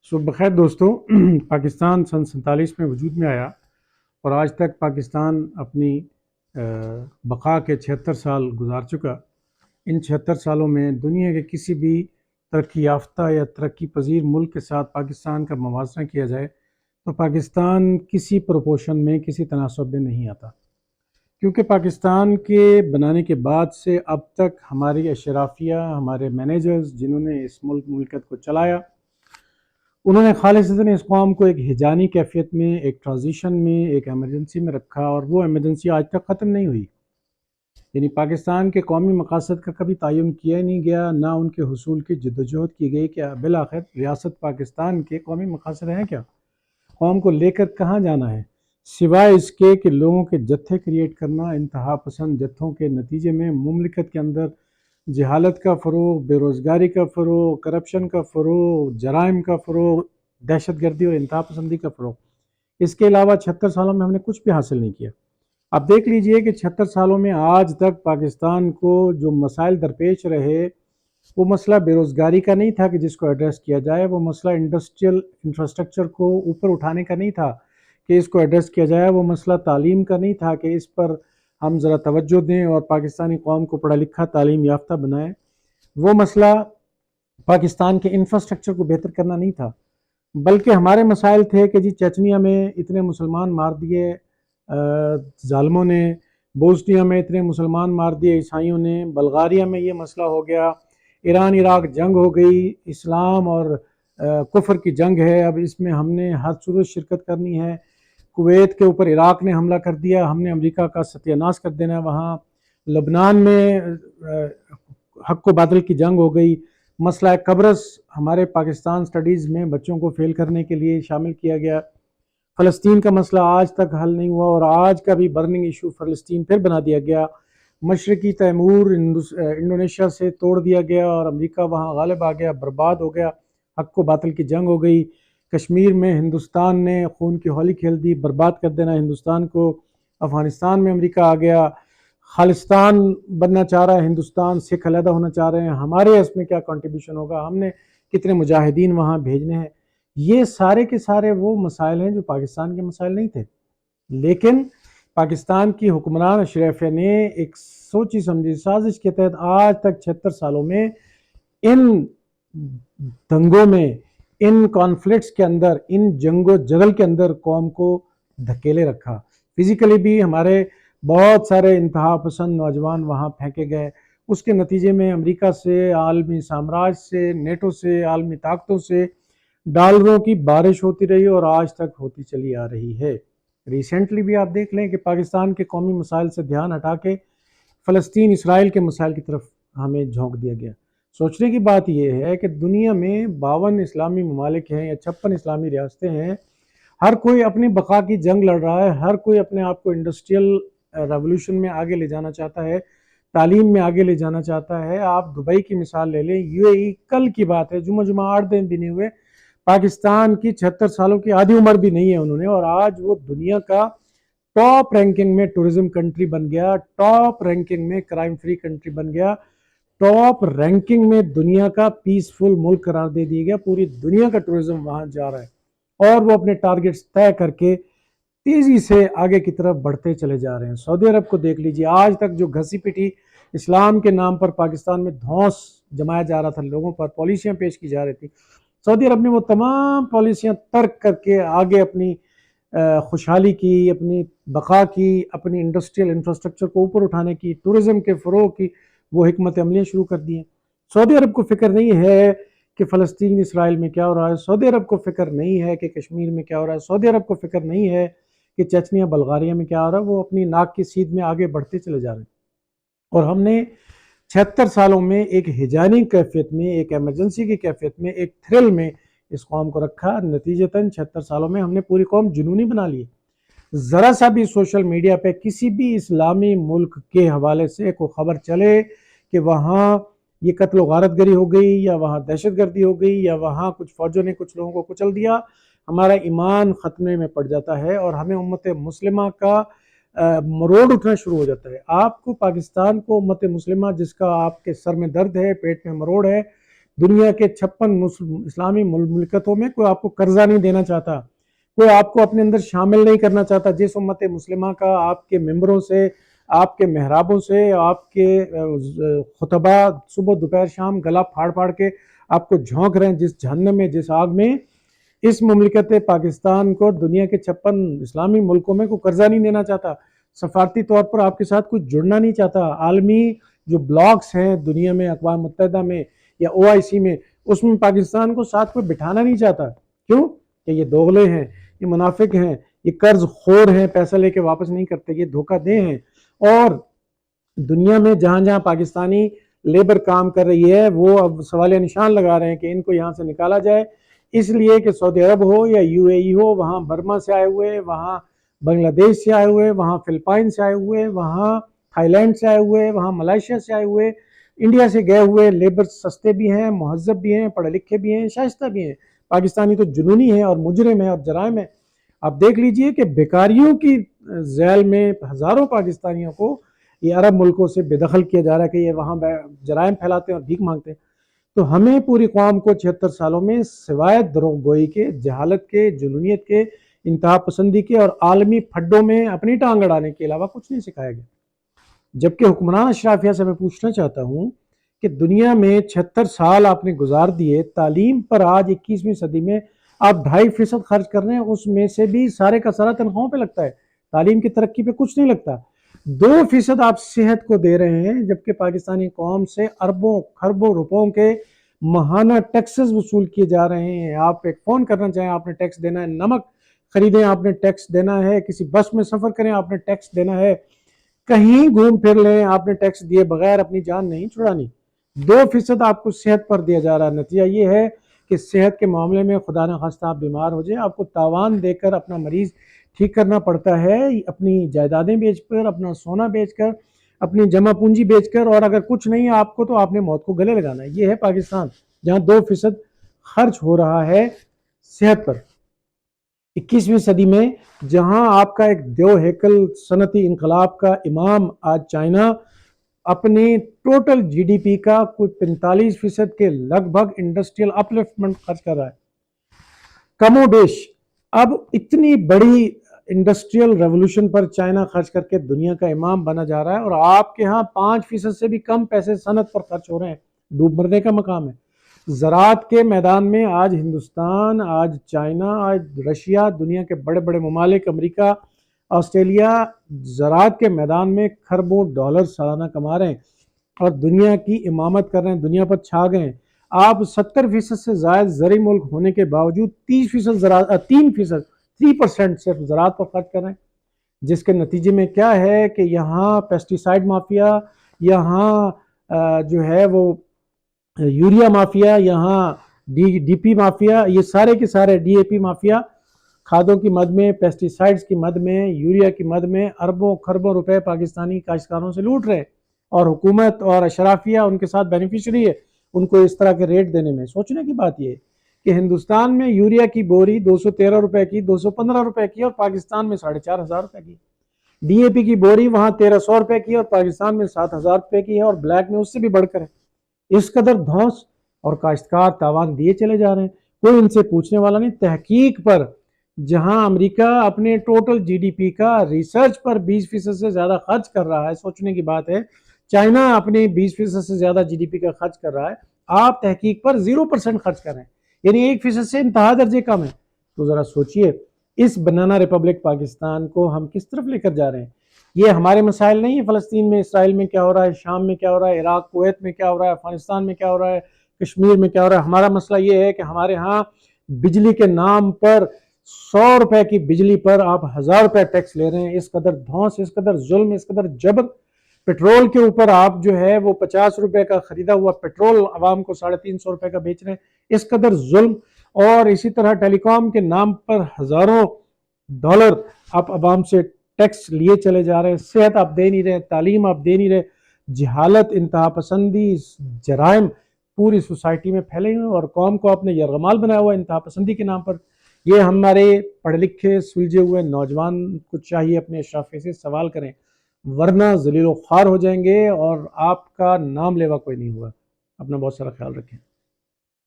بخیر دوستو پاکستان سن 47 میں وجود میں آیا اور آج تک پاکستان اپنی بقا کے 76 سال گزار چکا۔ ان 76 سالوں میں دنیا کے کسی بھی ترقی یافتہ یا ترقی پذیر ملک کے ساتھ پاکستان کا موازنہ کیا جائے تو پاکستان کسی پروپورشن میں کسی تناسب میں نہیں آتا، کیونکہ پاکستان کے بنانے کے بعد سے اب تک ہماری اشرافیہ، ہمارے مینیجرز جنہوں نے اس ملکت کو چلایا، انہوں نے خالصتاً اس قوم کو ایک ہجانی کیفیت میں، ایک ٹرانزیشن میں، ایک ایمرجنسی میں رکھا، اور وہ ایمرجنسی آج تک ختم نہیں ہوئی۔ یعنی پاکستان کے قومی مقاصد کا کبھی تعین کیا ہی نہیں گیا، نہ ان کے حصول کی جدوجہد کی گئی کہ بالآخر ریاست پاکستان کے قومی مقاصد ہیں کیا، قوم کو لے کر کہاں جانا ہے، سوائے اس کے کہ لوگوں کے جتھے کریٹ کرنا، انتہا پسند جتھوں کے نتیجے میں مملکت کے اندر جہالت کا فروغ، بے روزگاری کا فروغ، کرپشن کا فروغ، جرائم کا فروغ، دہشت گردی اور انتہا پسندی کا فروغ۔ اس کے علاوہ 76 سالوں میں ہم نے کچھ بھی حاصل نہیں کیا۔ اب دیکھ لیجئے کہ 76 سالوں میں آج تک پاکستان کو جو مسائل درپیش رہے، وہ مسئلہ بے روزگاری کا نہیں تھا کہ جس کو ایڈریس کیا جائے، وہ مسئلہ انڈسٹریل انفراسٹرکچر کو اوپر اٹھانے کا نہیں تھا کہ اس کو ایڈریس کیا جائے، وہ مسئلہ تعلیم کا نہیں تھا کہ اس پر ہم ذرا توجہ دیں اور پاکستانی قوم کو پڑھا لکھا تعلیم یافتہ بنائیں، وہ مسئلہ پاکستان کے انفراسٹرکچر کو بہتر کرنا نہیں تھا، بلکہ ہمارے مسائل تھے کہ جی چچنیا میں اتنے مسلمان مار دیے ظالموں نے، بوسنیا میں اتنے مسلمان مار دیے عیسائیوں نے، بلغاریہ میں یہ مسئلہ ہو گیا، ایران عراق جنگ ہو گئی، اسلام اور کفر کی جنگ ہے، اب اس میں ہم نے ہر صورت شرکت کرنی ہے، کویت کے اوپر عراق نے حملہ کر دیا، ہم نے امریکہ کا ستیہ ناش کر دینا ہے وہاں، لبنان میں حق و باطل کی جنگ ہو گئی، مسئلہ قبرص ہمارے پاکستان سٹڈیز میں بچوں کو فیل کرنے کے لیے شامل کیا گیا، فلسطین کا مسئلہ آج تک حل نہیں ہوا اور آج کا بھی برننگ ایشو فلسطین پھر بنا دیا گیا، مشرقی تیمور انڈونیشیا سے توڑ دیا گیا اور امریکہ وہاں غالب آ گیا، برباد ہو گیا، حق و باطل کی جنگ ہو گئی، کشمیر میں ہندوستان نے خون کی ہولی کھیل دی، برباد کر دینا ہندوستان کو، افغانستان میں امریکہ آ گیا، خالصتان بننا چاہ رہا ہے ہندوستان، سکھ علیحدہ ہونا چاہ رہے ہیں، ہمارے اس میں کیا کنٹریبیوشن ہوگا، ہم نے کتنے مجاہدین وہاں بھیجنے ہیں۔ یہ سارے کے سارے وہ مسائل ہیں جو پاکستان کے مسائل نہیں تھے، لیکن پاکستان کی حکمران اشرافیہ نے ایک سوچی سمجھی سازش کے تحت آج تک 76 سالوں میں ان دنگوں میں، ان کانفلکٹس کے اندر، ان جنگ و جدل کے اندر قوم کو دھکیلے رکھا۔ فزیکلی بھی ہمارے بہت سارے انتہا پسند نوجوان وہاں پھینکے گئے، اس کے نتیجے میں امریکہ سے، عالمی سامراج سے، نیٹو سے، عالمی طاقتوں سے ڈالروں کی بارش ہوتی رہی اور آج تک ہوتی چلی آ رہی ہے۔ ریسنٹلی بھی آپ دیکھ لیں کہ پاکستان کے قومی مسائل سے دھیان ہٹا کے فلسطین اسرائیل کے مسائل کی طرف ہمیں جھونک دیا گیا۔ سوچنے کی بات یہ ہے کہ دنیا میں 52 اسلامی ممالک ہیں یا 56 اسلامی ریاستیں ہیں، ہر کوئی اپنی بقا کی جنگ لڑ رہا ہے، ہر کوئی اپنے آپ کو انڈسٹریل ریولوشن میں آگے لے جانا چاہتا ہے، تعلیم میں آگے لے جانا چاہتا ہے۔ آپ دبئی کی مثال لے لیں، یو اے ای کل کی بات ہے، جمعہ 8 دن بھی نہیں ہوئے، پاکستان کی 76 سالوں کی آدھی عمر بھی نہیں ہے انہوں نے، اور آج وہ دنیا کا ٹاپ رینکنگ میں ٹورزم کنٹری بن گیا، ٹاپ رینکنگ میں کرائم فری کنٹری بن گیا، ٹاپ رینکنگ میں دنیا کا پیسفل ملک قرار دے دیا گیا، پوری دنیا کا ٹورزم وہاں جا رہا ہے اور وہ اپنے ٹارگٹس طے کر کے تیزی سے آگے کی طرف بڑھتے چلے جا رہے ہیں۔ سعودی عرب کو دیکھ لیجیے، آج تک جو گھسی پٹی اسلام کے نام پر پاکستان میں دھونس جمایا جا رہا تھا، لوگوں پر پالیسیاں پیش کی جا رہی تھی، سعودی عرب نے وہ تمام پالیسیاں ترک کر کے آگے اپنی خوشحالی کی، اپنی بقا کی، اپنی انڈسٹریل انفراسٹرکچر کو اوپر اٹھانے کی، ٹورزم کے فروغ کی وہ حکمت عملیاں شروع کر دی ہیں۔ سعودی عرب کو فکر نہیں ہے کہ فلسطین اسرائیل میں کیا ہو رہا ہے، سعودی عرب کو فکر نہیں ہے کہ کشمیر میں کیا ہو رہا ہے، سعودی عرب کو فکر نہیں ہے کہ چچنیا بلغاریہ میں کیا ہو رہا ہے، وہ اپنی ناک کی سیدھ میں آگے بڑھتے چلے جا رہے ہیں۔ اور ہم نے 76 سالوں میں ایک ہجانی کیفیت میں، ایک ایمرجنسی کی کیفیت میں، ایک تھرل میں اس قوم کو رکھا، نتیجتاً 76 سالوں میں ہم نے پوری قوم جنونی بنا لی۔ ذرا سا بھی سوشل میڈیا پہ کسی بھی اسلامی ملک کے حوالے سے کوئی خبر چلے کہ وہاں یہ قتل و غارت گری ہو گئی یا وہاں دہشت گردی ہو گئی یا وہاں کچھ فوجوں نے کچھ لوگوں کو کچل دیا، ہمارا ایمان خطرے میں پڑ جاتا ہے اور ہمیں امت مسلمہ کا مروڑ اٹھنا شروع ہو جاتا ہے۔ آپ کو پاکستان کو امت مسلمہ جس کا آپ کے سر میں درد ہے، پیٹ میں مروڑ ہے، دنیا کے 56 اسلامی مملکتوں میں کوئی آپ کو قرضہ نہیں دینا چاہتا، کوئی آپ کو اپنے اندر شامل نہیں کرنا چاہتا۔ جس امت مسلمہ کا آپ کے ممبروں سے، آپ کے محرابوں سے، آپ کے خطبہ صبح دوپہر شام گلا پھاڑ پھاڑ کے آپ کو جھونک رہے ہیں جس جہنم میں، جس آگ میں، اس مملکت پاکستان کو دنیا کے 56 اسلامی ملکوں میں کوئی قرضہ نہیں دینا چاہتا، سفارتی طور پر آپ کے ساتھ کوئی جڑنا نہیں چاہتا، عالمی جو بلاکس ہیں دنیا میں، اقوام متحدہ میں یا OIC میں، اس میں پاکستان کو ساتھ کوئی بٹھانا نہیں چاہتا۔ کیوں؟ کہ یہ دوغلے ہیں، یہ منافق ہیں، یہ قرض خور ہیں، پیسہ لے کے واپس نہیں کرتے، یہ دھوکہ دے ہیں۔ اور دنیا میں جہاں جہاں پاکستانی لیبر کام کر رہی ہے وہ اب سوالیہ نشان لگا رہے ہیں کہ ان کو یہاں سے نکالا جائے، اس لیے کہ سعودی عرب ہو یا UAE ہو، وہاں برما سے آئے ہوئے، وہاں بنگلہ دیش سے آئے ہوئے، وہاں فلپائن سے آئے ہوئے، وہاں تھائی لینڈ سے آئے ہوئے، وہاں ملائیشیا سے آئے ہوئے، انڈیا سے گئے ہوئے لیبر سستے بھی ہیں، مہذب بھی ہیں، پڑھے لکھے بھی ہیں، شائستہ بھی ہیں۔ پاکستانی تو جنونی ہے اور مجرم ہے اور جرائم ہے۔ آپ دیکھ لیجئے کہ بیکاریوں کی ذیل میں ہزاروں پاکستانیوں کو یہ عرب ملکوں سے بے دخل کیا جا رہا ہے کہ یہ وہاں جرائم پھیلاتے ہیں اور بھیک مانگتے ہیں۔ تو ہمیں پوری قوم کو 76 سالوں میں سوائے دروغ گوئی کے، جہالت کے، جنونیت کے، انتہا پسندی کے اور عالمی پھڈوں میں اپنی ٹانگ اڑانے کے علاوہ کچھ نہیں سکھایا گیا۔ جبکہ حکمران اشرافیہ سے میں پوچھنا چاہتا ہوں کہ دنیا میں 76 سال آپ نے گزار دیے، تعلیم پر آج 21ویں صدی میں آپ 2.5% خرچ کر رہے ہیں، اس میں سے بھی سارے کا سارا تنخواہوں پہ لگتا ہے، تعلیم کی ترقی پہ کچھ نہیں لگتا۔ 2% آپ صحت کو دے رہے ہیں، جبکہ پاکستانی قوم سے اربوں خربوں روپوں کے ماہانہ ٹیکسز وصول کیے جا رہے ہیں۔ آپ ایک فون کرنا چاہیں آپ نے ٹیکس دینا ہے، نمک خریدیں آپ نے ٹیکس دینا ہے، کسی بس میں سفر کریں آپ نے ٹیکس دینا ہے، کہیں گھوم پھر لیں آپ نے ٹیکس دیے بغیر اپنی جان نہیں چھڑانی۔ 2% آپ کو صحت پر دیا جا رہا ہے۔ نتیجہ یہ ہے کہ صحت کے معاملے میں خدا نخواستہ آپ بیمار ہو جائیں، آپ کو تاوان دے کر اپنا مریض ٹھیک کرنا پڑتا ہے، اپنی جائیدادیں بیچ کر، اپنا سونا بیچ کر، اپنی جمع پونجی بیچ کر، اور اگر کچھ نہیں ہے آپ کو تو آپ نے موت کو گلے لگانا ہے۔ یہ ہے پاکستان جہاں 2% خرچ ہو رہا ہے صحت پر۔ 21ویں صدی میں جہاں آپ کا ایک دیو ہیکل صنعتی انقلاب کا امام آج چائنا اپنی ٹوٹل GDP کا کوئی 45% کے لگ بھگ انڈسٹریل اپلفٹمنٹ خرچ کر رہا ہے، کم و بیش۔ اب اتنی بڑی انڈسٹریل ریولوشن پر چائنا خرچ کر کے دنیا کا امام بنا جا رہا ہے، اور آپ کے ہاں 5% سے بھی کم پیسے صنعت پر خرچ ہو رہے ہیں، ڈوب مرنے کا مقام ہے۔ زراعت کے میدان میں آج ہندوستان، آج چائنا، آج رشیا، دنیا کے بڑے بڑے ممالک، امریکہ، آسٹریلیا، زراعت کے میدان میں کھربوں ڈالر سالانہ کما رہے ہیں اور دنیا کی امامت کر رہے ہیں، دنیا پر چھا گئے ہیں۔ آپ 70% سے زائد زرعی ملک ہونے کے باوجود 3% صرف زراعت پر خرچ کر رہے ہیں، جس کے نتیجے میں کیا ہے کہ یہاں پیسٹیسائڈ مافیا، یہاں جو ہے وہ یوریا مافیا، یہاں ڈی پی مافیا، یہ سارے کے سارے DAP مافیا، کھادوں کی مد میں، پیسٹیسائڈز کی مد میں، یوریا کی مد میں اربوں خربوں روپے پاکستانی کاشتکاروں سے لوٹ رہے، اور حکومت اور اشرافیہ ان کے ساتھ بینیفیشری ہے ان کو اس طرح کے ریٹ دینے میں۔ سوچنے کی بات یہ ہے کہ ہندوستان میں یوریا کی بوری 213 روپے کی، 215 روپے کی، اور پاکستان میں 4,500 روپے کی۔ DAP کی بوری وہاں 1,300 روپے کی اور پاکستان میں 7,000 روپے کی ہے، اور بلیک میں اس سے بھی بڑھ کر ہے۔ اس قدر دھونس اور کاشتکار تاوان دیے چلے جا رہے ہیں، کوئی ان سے پوچھنے والا نہیں۔ تحقیق پر جہاں امریکہ اپنے ٹوٹل GDP کا ریسرچ پر 20% سے زیادہ خرچ کر رہا ہے، سوچنے کی بات ہے، چائنا اپنے 20% سے زیادہ GDP کا خرچ کر رہا ہے، آپ تحقیق پر 0% خرچ کر رہے ہیں، یعنی 1% سے انتہا درجے کم ہے۔ تو ذرا سوچئے اس بنانا ریپبلک پاکستان کو ہم کس طرف لے کر جا رہے ہیں۔ یہ ہمارے مسائل نہیں ہیں، فلسطین میں، اسرائیل میں کیا ہو رہا ہے، شام میں کیا ہو رہا ہے، عراق کویت میں کیا ہو رہا ہے، افغانستان میں کیا ہو رہا ہے، کشمیر میں کیا ہو رہا ہے۔ ہمارا مسئلہ یہ ہے کہ ہمارے ہاں بجلی کے نام پر 100 روپے کی بجلی پر آپ 1,000 روپے ٹیکس لے رہے ہیں۔ اس قدر دھونس، اس قدر ظلم، اس قدر جبر۔ پیٹرول کے اوپر آپ جو ہے وہ 50 روپے کا خریدا ہوا پیٹرول عوام کو 350 روپے کا بیچ رہے ہیں، اس قدر ظلم۔ اور اسی طرح ٹیلی کام کے نام پر ہزاروں ڈالر آپ عوام سے ٹیکس لیے چلے جا رہے ہیں، صحت آپ دے نہیں رہے، تعلیم آپ دے نہیں رہے، جہالت، انتہا پسندی، جرائم پوری سوسائٹی میں پھیلے ہوئے، اور قوم کو آپ نے یرغمال بنایا ہوا انتہا پسندی کے نام پر۔ یہ ہمارے پڑھے لکھے سلجھے ہوئے نوجوان کو چاہیے اپنے اشرافیہ سے سوال کریں، ورنہ ذلیل و خوار ہو جائیں گے اور آپ کا نام لیوا کوئی نہیں ہوگا۔ اپنا بہت سارا خیال رکھیں۔